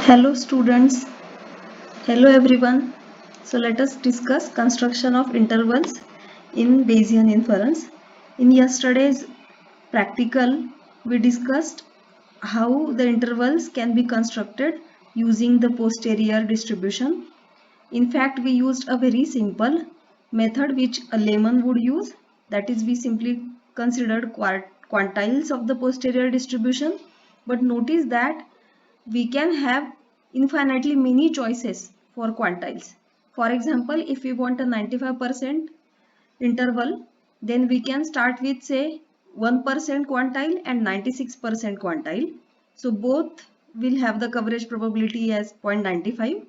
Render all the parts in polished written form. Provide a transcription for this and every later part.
Hello students, hello everyone. So let us discuss construction of intervals in Bayesian inference. In yesterday's practical, we discussed how the intervals can be constructed using the posterior distribution. In fact, we used a very simple method which a layman would use. That is, we simply considered quantiles of the posterior distribution. But notice that we can have infinitely many choices for quantiles. For example, if we want a 95% interval, then we can start with say 1% quantile and 96% quantile. So both will have the coverage probability as 0.95.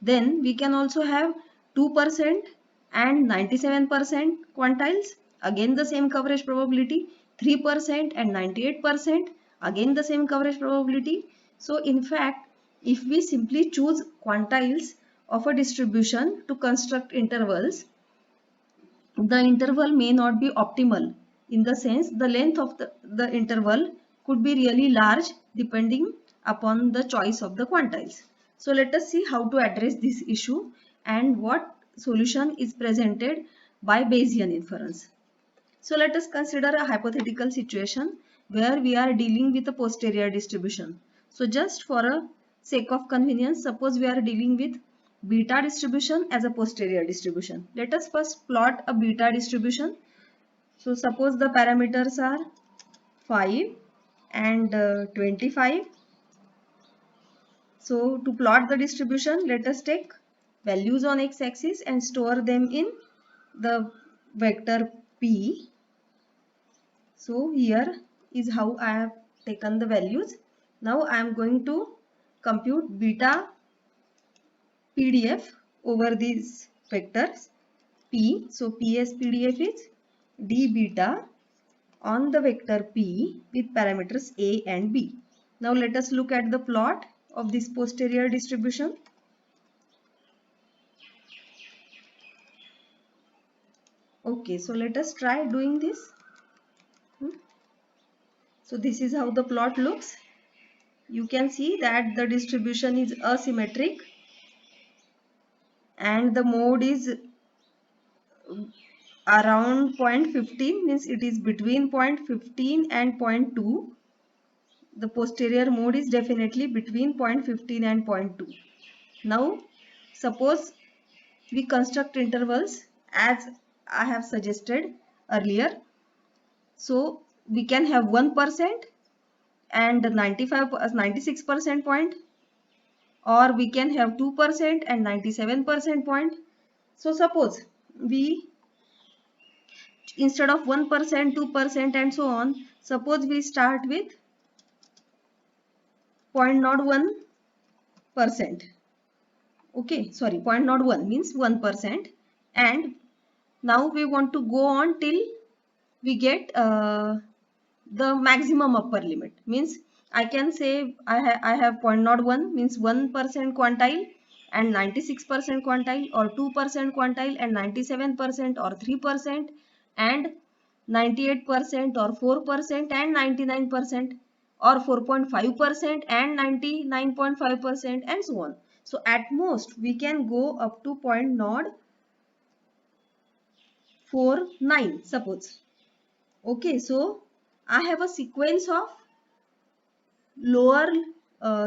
Then we can also have 2% and 97% quantiles, again the same coverage probability, 3% and 98%, again the same coverage probability. So in fact, if we simply choose quantiles of a distribution to construct intervals, the interval may not be optimal. In the sense, the length of the interval could be really large depending upon the choice of the quantiles. So let us see how to address this issue and what solution is presented by Bayesian inference. So let us consider a hypothetical situation where we are dealing with a posterior distribution. So just for a sake of convenience, suppose we are dealing with beta distribution as a posterior distribution. Let us first plot a beta distribution. So suppose the parameters are 5 and 25. So to plot the distribution, let us take values on x-axis and store them in the vector p. So here is how I have taken the values. Now I am going to compute beta PDF over these vectors P. So PS PDF is d beta on the vector P with parameters A and B. Now let us look at the plot of this posterior distribution. Okay, so let us try doing this. So this is how the plot looks. You can see that the distribution is asymmetric and the mode is around 0.15, means it is between 0.15 and 0.2. The posterior mode is definitely between 0.15 and 0.2. Now suppose we construct intervals as I have suggested earlier. So we can have 1% and 96% point, or we can have 2% and 97% point. So suppose we, instead of 1%, 2% and so on, suppose we start with 0.01%. Okay, sorry, 0.01 means 1%, and now we want to go on till we get the maximum upper limit. Means I can say I have 0.01 means 1% quantile and 96% quantile, or 2% quantile and 97%, or 3% and 98%, or 4% and 99%, or 4.5% and 99.5%, and so on. So at most we can go up to 0.049 suppose. Okay, so I have a sequence of lower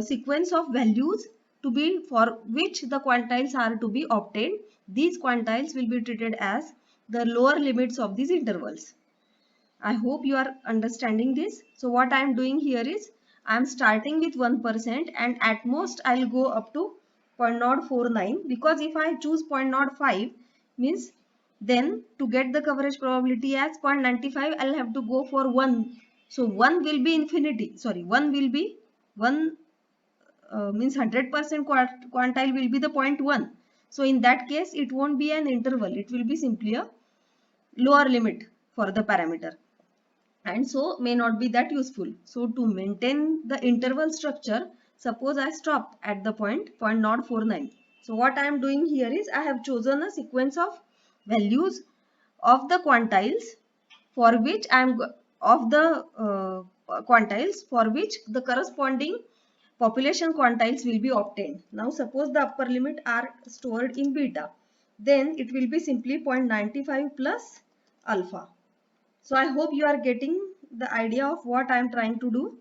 sequence of values to be, for which the quantiles are to be obtained. These quantiles will be treated as the lower limits of these intervals. I hope you are understanding this. So what I am doing here is I am starting with 1% and at most I will go up to 0.049, because if I choose 0.05 means then to get the coverage probability as 0.95 I will have to go for 1. So 1 will be infinity, sorry, 1 will be 1 means 100% quantile will be the 0.1. So in that case it won't be an interval, it will be simply a lower limit for the parameter, and so may not be that useful. So to maintain the interval structure, suppose I stop at the point 0.049. So what I am doing here is I have chosen a sequence of values of the quantiles for which I am of the quantiles for which the corresponding population quantiles will be obtained. Now suppose the upper limit are stored in beta, then it will be simply 0.95 plus alpha. So I hope you are getting the idea of what I am trying to do.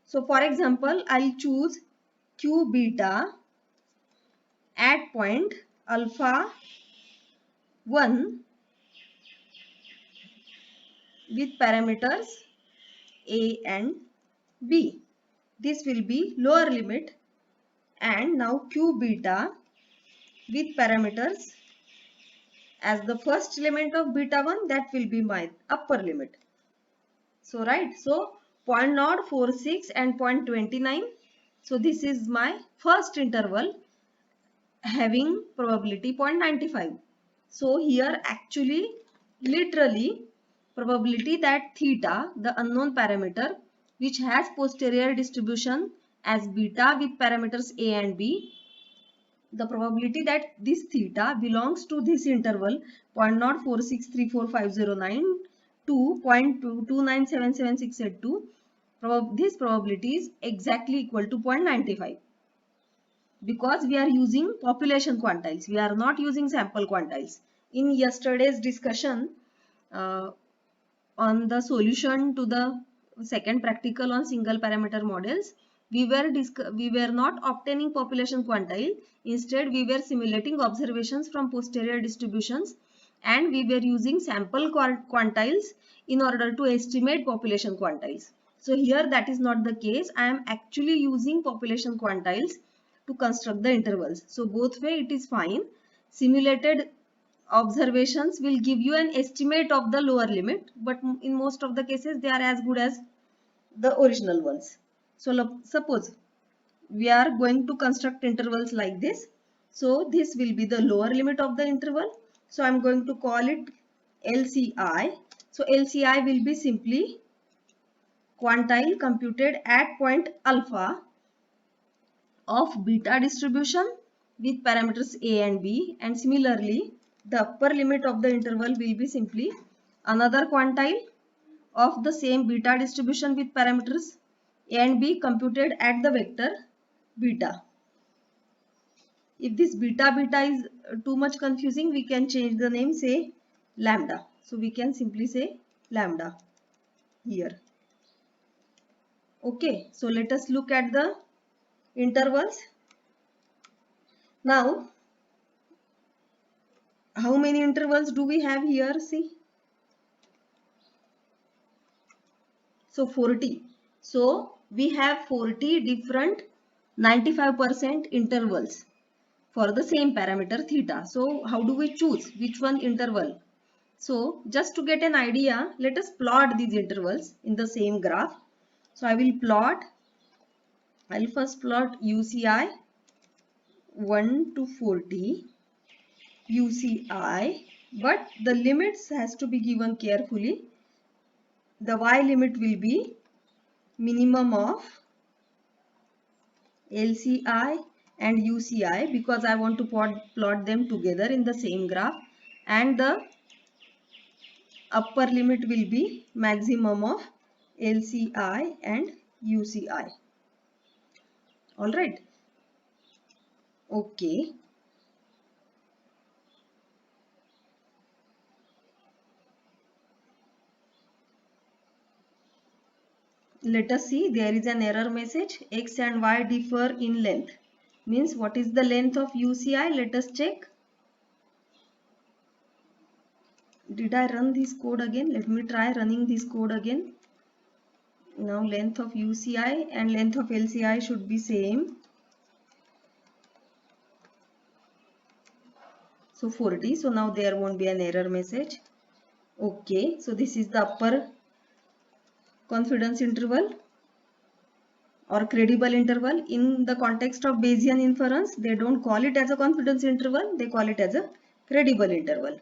So for example, I'll choose Q beta at point alpha 1 with parameters A and B. This will be lower limit, and now Q beta with parameters as the first element of beta 1, that will be my upper limit. So right, so 0.046 and 0.29. So this is my first interval having probability 0.95. So here actually literally probability that theta, the unknown parameter which has posterior distribution as beta with parameters A and B, the probability that this theta belongs to this interval 0.046345009 to 0.2297768, this probability is exactly equal to 0.95, because we are using population quantiles, we are not using sample quantiles. In yesterday's discussion on the solution to the second practical on single parameter models, we were not obtaining population quantile. Instead, we were simulating observations from posterior distributions, and we were using sample quantiles in order to estimate population quantiles. So here that is not the case. I am actually using population quantiles to construct the intervals. So both way it is fine. Simulated observations will give you an estimate of the lower limit, but in most of the cases they are as good as the original ones. So suppose we are going to construct intervals like this. So this will be the lower limit of the interval. So I am going to call it LCI. So LCI will be simply quantile computed at point alpha of beta distribution with parameters A and B, and similarly the upper limit of the interval will be simply another quantile of the same beta distribution with parameters A and B computed at the vector beta. If this beta is too much confusing, we can change the name, say lambda. So we can simply say lambda here. Okay, so let us look at the intervals. Now, how many intervals do we have here? See. So 40. So we have 40 different 95% intervals for the same parameter theta. So how do we choose which one interval? So just to get an idea, let us plot these intervals in the same graph. So I will first plot UCI 1 to 40, UCI, but the limits has to be given carefully. The Y limit will be minimum of LCI and UCI, because I want to plot them together in the same graph, and the upper limit will be maximum of LCI and UCI. Alright. Okay. Let us see, there is an error message. X and Y differ in length. Means what is the length of UCI? Let us check. Did I run this code again? Let me try running this code again. Now length of UCI and length of LCI should be same. So 40. So now there won't be an error message. Okay. So this is the upper confidence interval or credible interval. In the context of Bayesian inference, they don't call it as a confidence interval. They call it as a credible interval.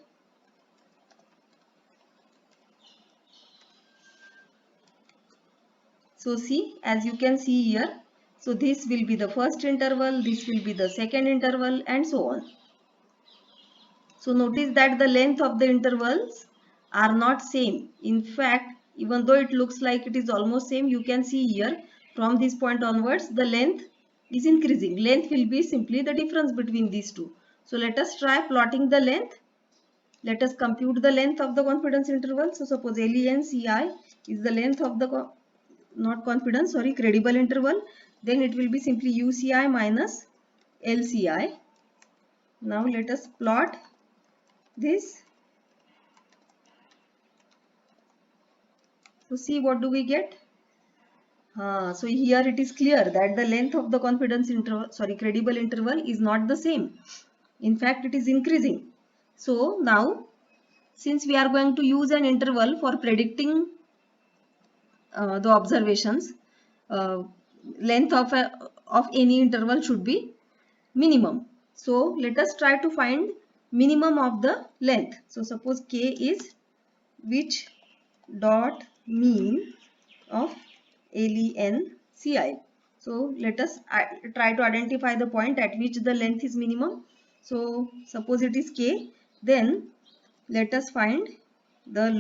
So see, as you can see here, so this will be the first interval, this will be the second interval, and so on. So notice that the length of the intervals are not same. In fact, even though it looks like it is almost same, you can see here From this point onwards, the length is increasing. Length will be simply the difference between these two. So let us try plotting the length. Let us compute the length of the confidence interval. So suppose LENCI is the length of the credible interval. Then it will be simply UCI minus LCI. Now let us plot this. So see what do we get. So here it is clear that the length of the confidence interval, credible interval is not the same. In fact, it is increasing. So now, since we are going to use an interval for predicting the observations, length of any interval should be minimum. So let us try to find minimum of the length. So suppose k is which dot mean of LENCI. So let us try to identify the point at which the length is minimum. So suppose it is k, then let us find the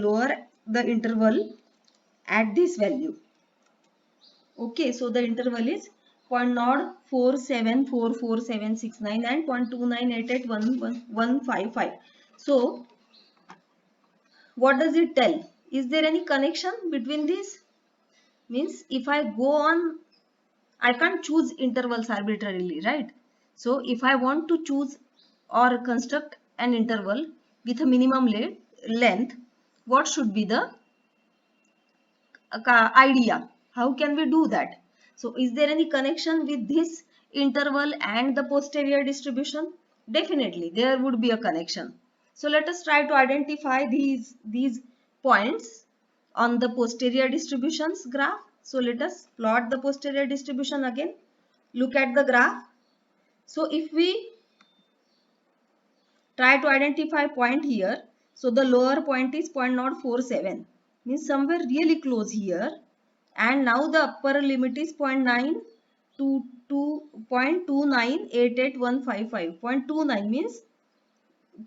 interval at this value. Okay, so the interval is 0.04744769 and 0.298811155. So what does it tell? Is there any connection between these? Means if I go on, I can't choose intervals arbitrarily, right? So if I want to choose or construct an interval with a minimum length, what should be the idea? How can we do that? So is there any connection with this interval and the posterior distribution? Definitely there would be a connection. So let us try to identify these points on the posterior distributions graph. So let us plot the posterior distribution again. Look at the graph. So if we try to identify point here, so the lower point is 0.047, means somewhere really close here, and now the upper limit is 0.9 to 0.2988155. 0.29 means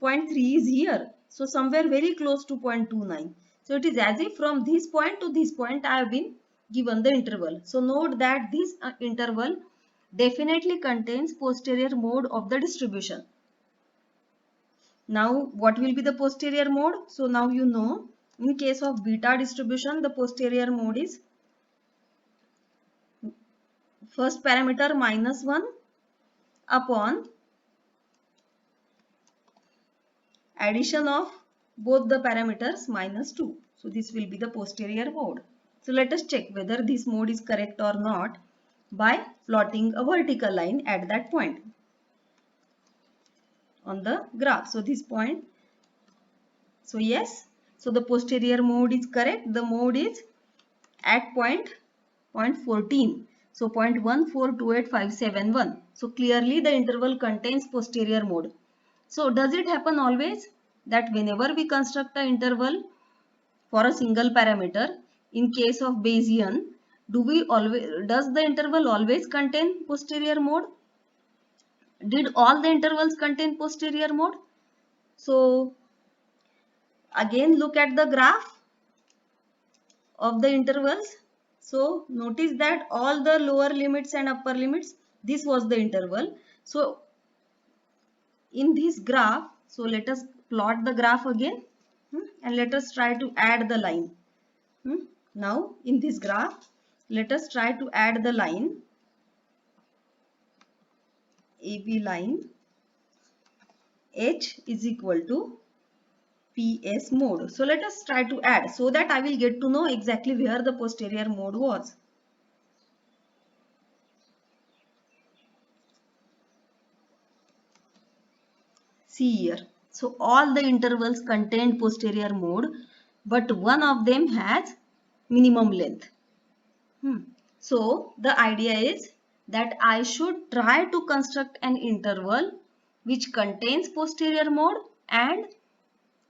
0.3 is here, so somewhere very close to 0.29. So it is as if from this point to this point I have been given the interval. So note that this interval definitely contains posterior mode of the distribution. Now what will be the posterior mode? So now you know, in case of beta distribution, the posterior mode is first parameter -1 upon addition of both the parameters -2. So this will be the posterior mode. So let us check whether this mode is correct or not by plotting a vertical line at that point on the graph. So this point, so yes, so the posterior mode is correct. The mode is at 0.14. So 0.1428571. So clearly the interval contains posterior mode. So does it happen always that whenever we construct an interval for a single parameter, in case of Bayesian, does the interval always contain posterior mode? Did all the intervals contain posterior mode? So again look at the graph of the intervals. So notice that all the lower limits and upper limits, this was the interval. So in this graph, so let us plot the graph again, and let us try to add the line. Now in this graph, let us try to add the line, AB line H is equal to PS mode. So let us try to add so that I will get to know exactly where the posterior mode was. See here. So all the intervals contained posterior mode, but one of them has minimum length. So the idea is that I should try to construct an interval which contains posterior mode and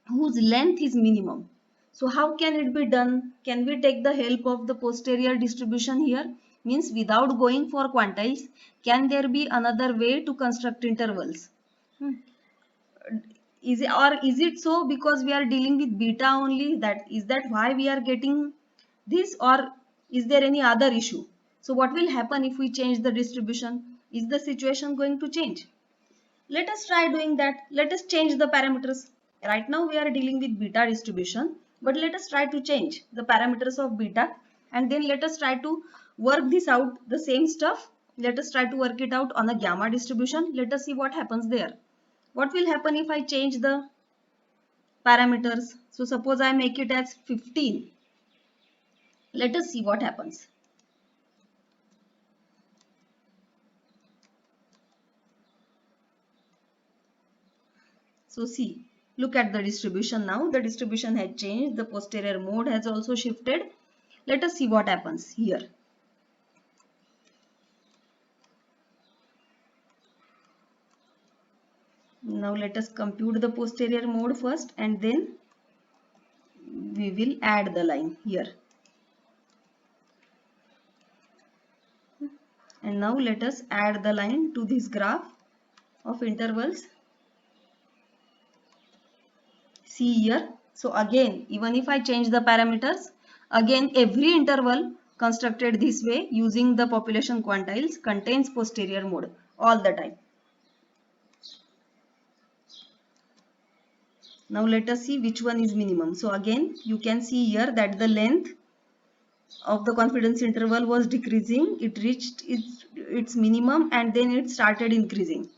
whose length is minimum. So how can it be done? Can we take the help of the posterior distribution here? Means without going for quantiles, can there be another way to construct intervals? Is it so because we are dealing with beta only, that is that why we are getting this, or is there any other issue? So what will happen if we change the distribution? Is the situation going to change? Let us try doing that. Let us change the parameters. Right now we are dealing with beta distribution, but let us try to change the parameters of beta, and then let us try to work this out, the same stuff. Let us try to work it out on a gamma distribution. Let us see what happens there. What will happen if I change the parameters? So suppose I make it as 15. Let us see what happens. So see, look at the distribution now. The distribution had changed. The posterior mode has also shifted. Let us see what happens here. Now let us compute the posterior mode first, and then we will add the line here. And now let us add the line to this graph of intervals. See here. So again, even if I change the parameters, again every interval constructed this way using the population quantiles contains posterior mode all the time. Now let us see which one is minimum. So again you can see here that the length of the confidence interval was decreasing. It reached its minimum and then it started increasing.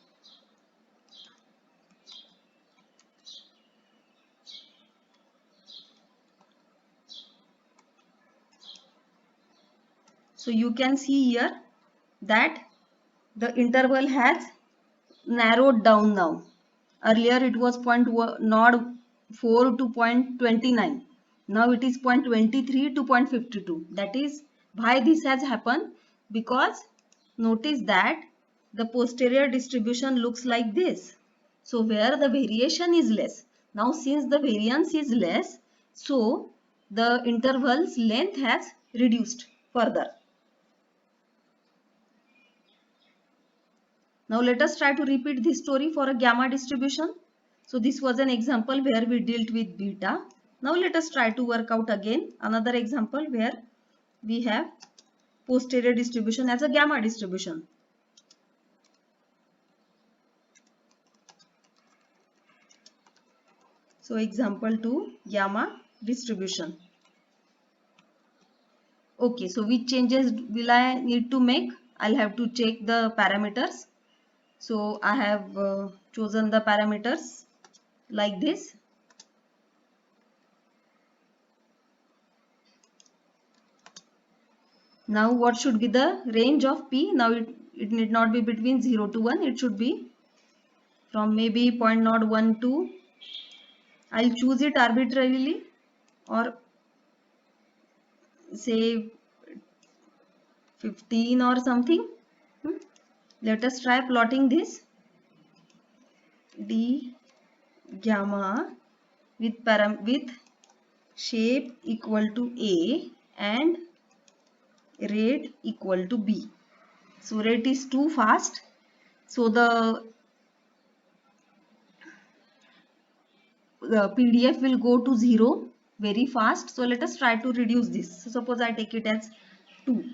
So you can see here that the interval has narrowed down now. Earlier it was 0.04 to 0.29. Now it is 0.23 to 0.52. That is why this has happened, because notice that the posterior distribution looks like this. So where the variation is less. Now since the variance is less, so the interval's length has reduced further. Now let us try to repeat this story for a gamma distribution. So this was an example where we dealt with beta. Now let us try to work out again another example where we have posterior distribution as a gamma distribution. So example 2, gamma distribution. Okay, so which changes will I need to make? I'll have to check the parameters. So I have chosen the parameters like this. Now what should be the range of P? Now it need not be between 0 to 1. It should be from maybe 0.01 to, I'll choose it arbitrarily, or say 15 or something. Let us try plotting this. D gamma with shape equal to A and rate equal to B. So rate is too fast. So the PDF will go to 0 very fast. So let us try to reduce this. So suppose I take it as 2.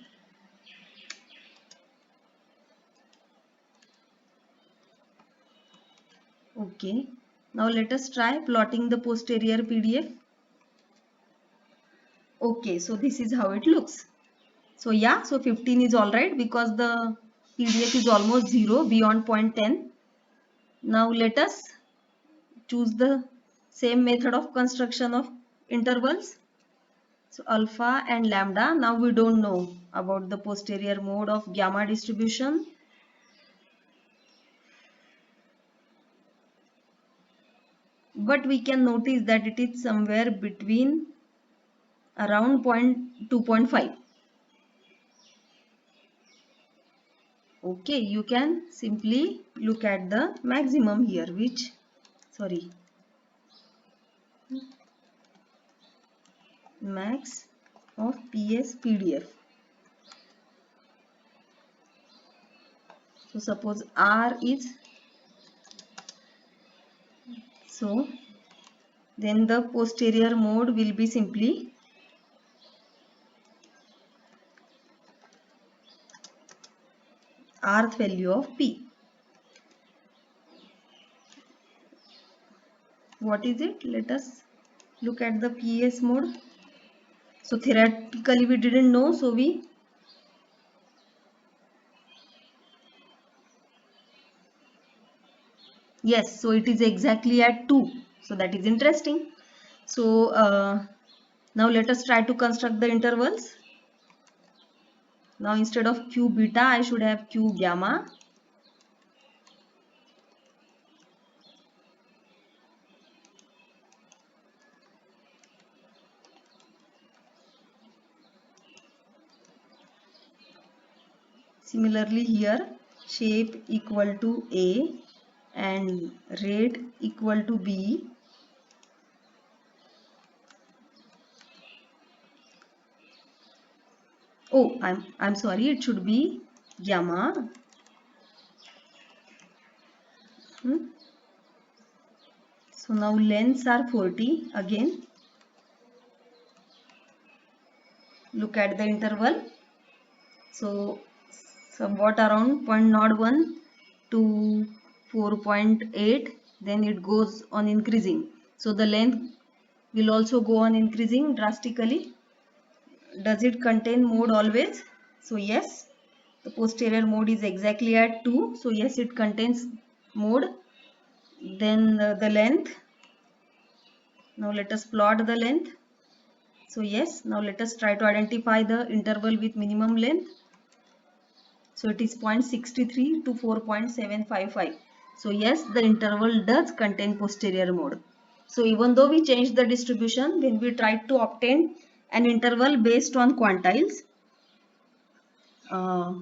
Okay. Now let us try plotting the posterior PDF. Okay, so this is how it looks. So yeah, so 15 is alright because the PDF is almost 0 beyond 0.10. Now let us choose the same method of construction of intervals. So alpha and lambda. Now we don't know about the posterior mode of gamma distribution. But we can notice that it is somewhere between around 2.5. Okay, you can simply look at the maximum here, max of PS PDF. So suppose R is, so then the posterior mode will be simply rth value of P. What is it? Let us look at the PES mode. So theoretically we didn't know, so we yes, so it is exactly at 2. So that is interesting. So now let us try to construct the intervals. Now instead of Q beta, I should have Q gamma. Similarly here, shape equal to A and rate equal to B. Oh, I'm sorry, it should be gamma. So now lengths are 40 again. Look at the interval. So somewhat around 0.01 to 4.8, then it goes on increasing. So the length will also go on increasing drastically. Does it contain mode always? So yes, the posterior mode is exactly at 2. So yes, it contains mode. Then the length. Now let us plot the length. So yes, now let us try to identify the interval with minimum length. So it is 0.63 to 4.755. So yes, the interval does contain posterior mode. So even though we changed the distribution, when we tried to obtain an interval based on quantiles,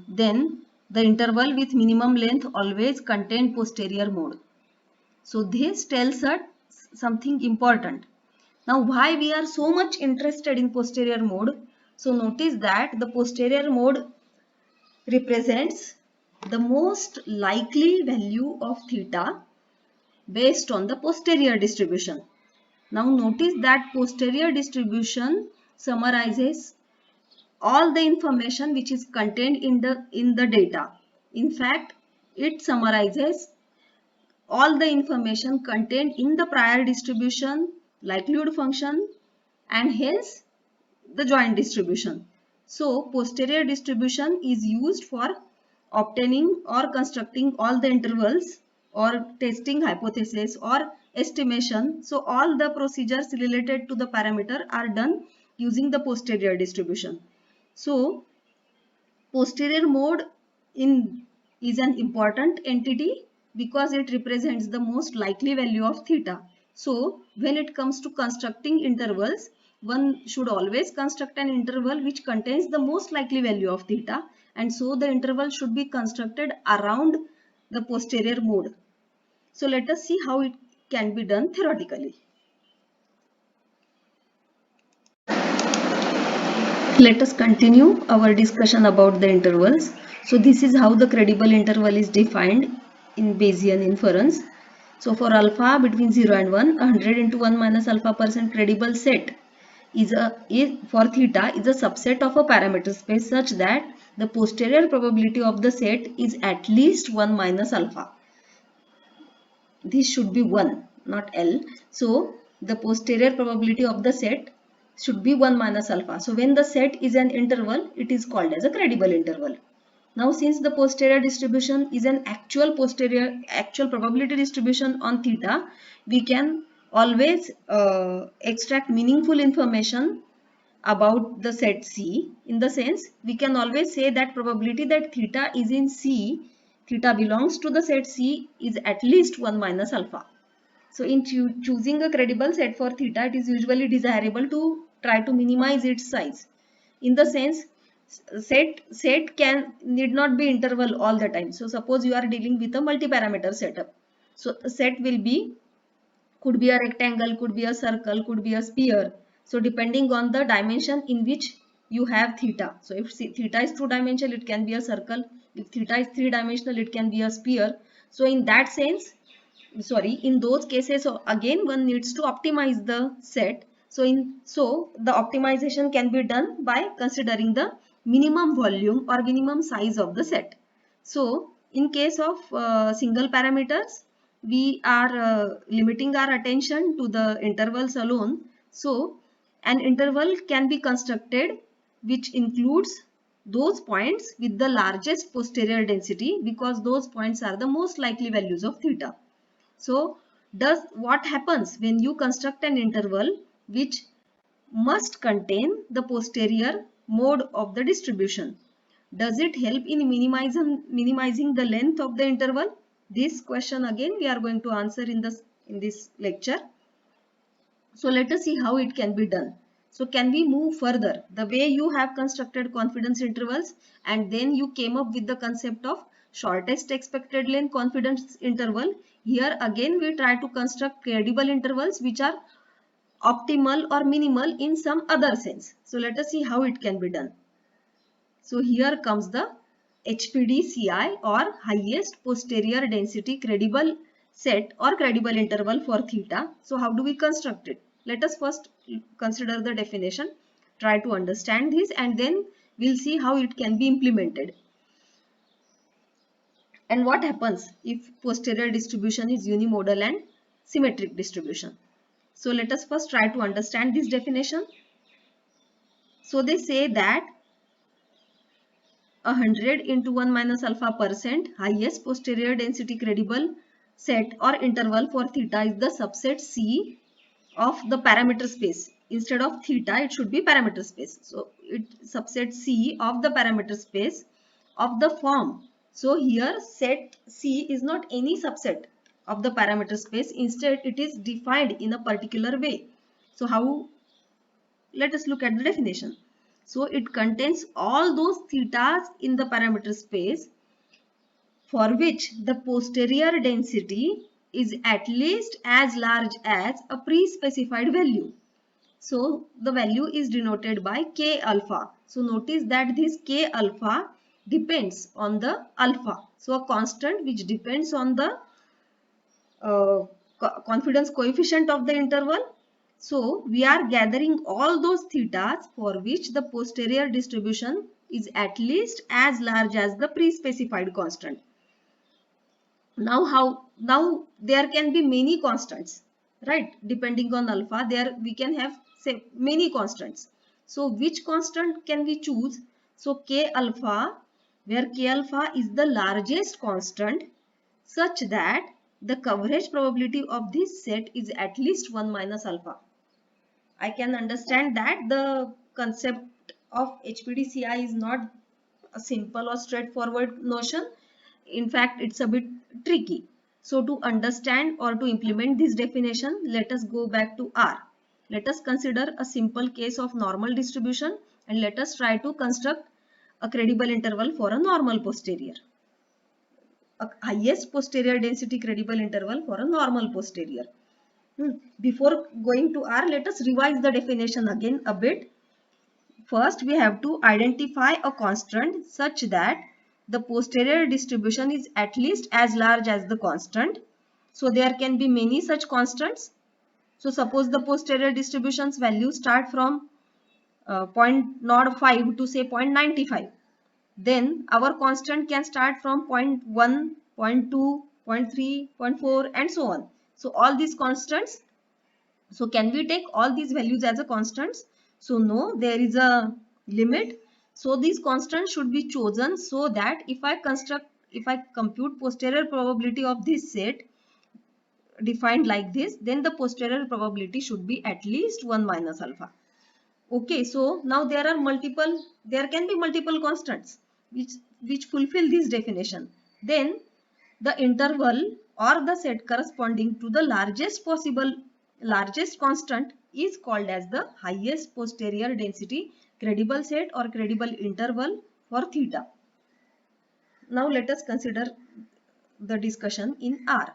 then the interval with minimum length always contained posterior mode. So this tells us something important. Now why we are so much interested in posterior mode? So notice that the posterior mode represents the most likely value of theta based on the posterior distribution. Now notice that posterior distribution summarizes all the information which is contained in the data. In fact, it summarizes all the information contained in the prior distribution, likelihood function, and hence the joint distribution. So posterior distribution is used for obtaining or constructing all the intervals or testing hypothesis or estimation. So all the procedures related to the parameter are done using the posterior distribution. So posterior mode in is an important entity because it represents the most likely value of theta. So when it comes to constructing intervals, one should always construct an interval which contains the most likely value of theta, and so the interval should be constructed around the posterior mode. So let us see how it can be done theoretically. Let us continue our discussion about the intervals. So this is how the credible interval is defined in Bayesian inference. So for alpha between 0 and 1, 100 into 1 minus alpha percent credible set for theta is a subset of a parameter space such that the posterior probability of the set is at least 1 minus alpha. This should be 1, not L. So the posterior probability of the set should be 1 minus alpha. So when the set is an interval, it is called as a credible interval. Now since the posterior distribution is an actual probability distribution on theta, we can always extract meaningful information about the set C. In the sense, we can always say that probability that theta is in C, theta belongs to the set C, is at least 1 minus alpha. So in choosing a credible set for theta, it is usually desirable to try to minimize its size. In the sense, set can need not be interval all the time. So suppose you are dealing with a multi-parameter setup. So the set will be, could be a rectangle, could be a circle, could be a sphere. So depending on the dimension in which you have theta. So if theta is 2-dimensional, it can be a circle. If theta is 3-dimensional, it can be a sphere. So in that sense, in those cases, so again one needs to optimize the set. So the optimization can be done by considering the minimum volume or minimum size of the set. So in case of single parameters, we are limiting our attention to the intervals alone. So an interval can be constructed which includes those points with the largest posterior density, because those points are the most likely values of theta. So does what happens when you construct an interval which must contain the posterior mode of the distribution? Does it help in minimizing the length of the interval? This question again we are going to answer in this lecture. So let us see how it can be done. So can we move further? The way you have constructed confidence intervals and then you came up with the concept of shortest expected length confidence interval. Here again we try to construct credible intervals which are optimal or minimal in some other sense. So let us see how it can be done. So here comes the HPDCI, or highest posterior density credible set or credible interval for theta. So how do we construct it? Let us first consider the definition, try to understand this, and then we'll see how it can be implemented. And what happens if posterior distribution is unimodal and symmetric distribution? So let us first try to understand this definition. So they say that 100 into 1 minus alpha percent highest posterior density credible set or interval for theta is the subset C of the parameter space. Instead of theta, it should be parameter space. So it subset C of the parameter space of the form. So here set C is not any subset of the parameter space. Instead, it is defined in a particular way. So how? Let us look at the definition. So it contains all those thetas in the parameter space for which the posterior density is at least as large as a pre-specified value. So the value is denoted by K alpha. So notice that this K alpha depends on the alpha. So a constant which depends on the uh, confidence coefficient of the interval. So we are gathering all those thetas for which the posterior distribution is at least as large as the pre-specified constant. Now there can be many constants, right? Depending on alpha, there we can have say many constants. So which constant can we choose? So K alpha, where K alpha is the largest constant, such that the coverage probability of this set is at least 1 minus alpha. I can understand that the concept of HPDCI is not a simple or straightforward notion. In fact, it's a bit tricky. So to understand or to implement this definition, let us go back to R. Let us consider a simple case of normal distribution and let us try to construct a credible interval for a normal posterior. A highest posterior density credible interval for a normal posterior. Before going to R, let us revise the definition again a bit. First, we have to identify a constant such that the posterior distribution is at least as large as the constant. So there can be many such constants. So suppose the posterior distribution's values start from 0.05 to say 0.95. Then our constant can start from 0.1, 0.2, 0.3, 0.4 and so on. So all these constants. So can we take all these values as a constants? So no, there is a limit. So these constants should be chosen so that if I compute posterior probability of this set defined like this, then the posterior probability should be at least 1 minus alpha. Okay, so now there can be multiple constants which fulfill this definition. Then the interval or the set corresponding to the largest constant is called as the highest posterior density credible set or credible interval for theta. Now let us consider the discussion in R.